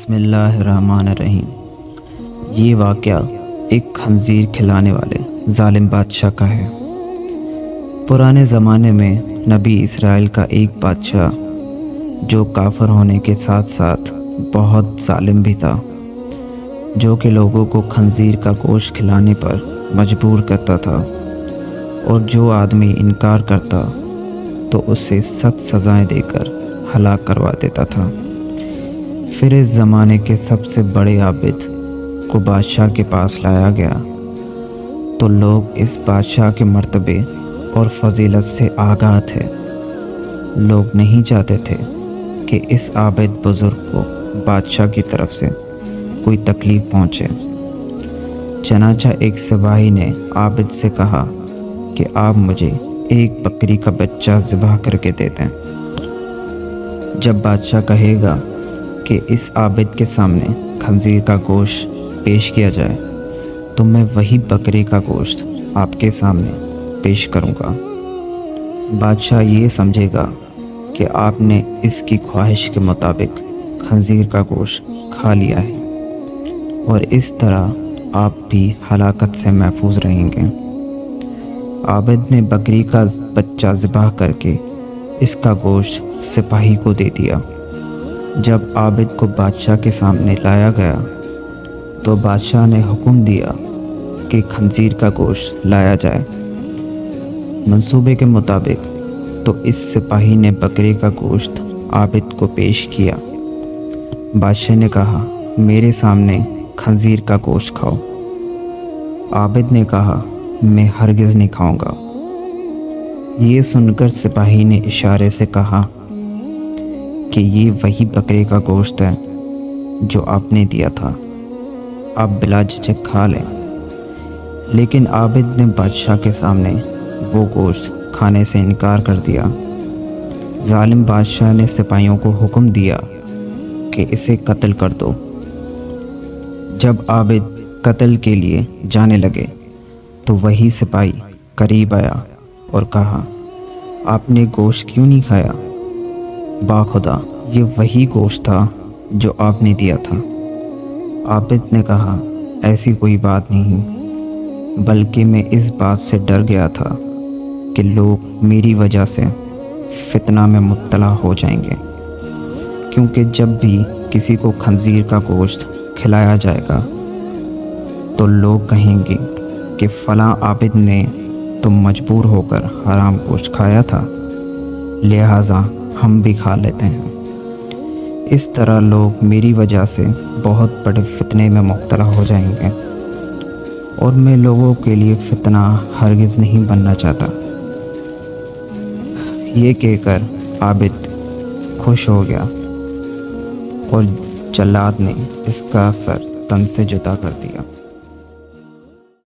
بسم اللہ الرحمن الرحیم۔ یہ واقعہ ایک خنزیر کھلانے والے ظالم بادشاہ کا ہے۔ پرانے زمانے میں نبی اسرائیل کا ایک بادشاہ جو کافر ہونے کے ساتھ ساتھ بہت ظالم بھی تھا، جو کہ لوگوں کو خنزیر کا گوشت کھلانے پر مجبور کرتا تھا، اور جو آدمی انکار کرتا تو اسے سخت سزائیں دے کر ہلاک کروا دیتا تھا۔ پھر اس زمانے کے سب سے بڑے عابد کو بادشاہ کے پاس لایا گیا تو لوگ اس بادشاہ کے مرتبے اور فضیلت سے آگاہ تھے۔ لوگ نہیں چاہتے تھے کہ اس عابد بزرگ کو بادشاہ کی طرف سے کوئی تکلیف پہنچے۔ چنانچہ ایک سپاہی نے عابد سے کہا کہ آپ مجھے ایک بکری کا بچہ ذبح کر کے دے دیں۔ جب بادشاہ کہے گا کہ اس عابد کے سامنے خنزیر کا گوشت پیش کیا جائے تو میں وہی بکری کا گوشت آپ کے سامنے پیش کروں گا۔ بادشاہ یہ سمجھے گا کہ آپ نے اس کی خواہش کے مطابق خنزیر کا گوشت کھا لیا ہے، اور اس طرح آپ بھی ہلاکت سے محفوظ رہیں گے۔ عابد نے بکری کا بچہ ذبح کر کے اس کا گوشت سپاہی کو دے دیا۔ جب عابد کو بادشاہ کے سامنے لایا گیا تو بادشاہ نے حکم دیا کہ خنزیر کا گوشت لایا جائے۔ منصوبے کے مطابق تو اس سپاہی نے بکرے کا گوشت عابد کو پیش کیا۔ بادشاہ نے کہا، میرے سامنے خنزیر کا گوشت کھاؤ۔ عابد نے کہا، میں ہرگز نہیں کھاؤں گا۔ یہ سن کر سپاہی نے اشارے سے کہا کہ یہ وہی بکرے کا گوشت ہے جو آپ نے دیا تھا، آپ بلا جھجک کھا لیں۔ لیکن عابد نے بادشاہ کے سامنے وہ گوشت کھانے سے انکار کر دیا۔ ظالم بادشاہ نے سپاہیوں کو حکم دیا کہ اسے قتل کر دو۔ جب عابد قتل کے لیے جانے لگے تو وہی سپاہی قریب آیا اور کہا، آپ نے گوشت کیوں نہیں کھایا؟ باخدا یہ وہی گوشت تھا جو آپ نے دیا تھا۔ عابد نے کہا، ایسی کوئی بات نہیں، بلکہ میں اس بات سے ڈر گیا تھا کہ لوگ میری وجہ سے فتنہ میں مبتلا ہو جائیں گے، کیونکہ جب بھی کسی کو خنزیر کا گوشت کھلایا جائے گا تو لوگ کہیں گے کہ فلاں عابد نے تو مجبور ہو کر حرام گوشت کھایا تھا، لہٰذا ہم بھی کھا لیتے ہیں۔ اس طرح لوگ میری وجہ سے بہت بڑے فتنے میں مبتلا ہو جائیں گے، اور میں لوگوں کے لیے فتنہ ہرگز نہیں بننا چاہتا۔ یہ کہہ کر عابد خوش ہو گیا اور جلاد نے اس کا سر تن سے جدا کر دیا۔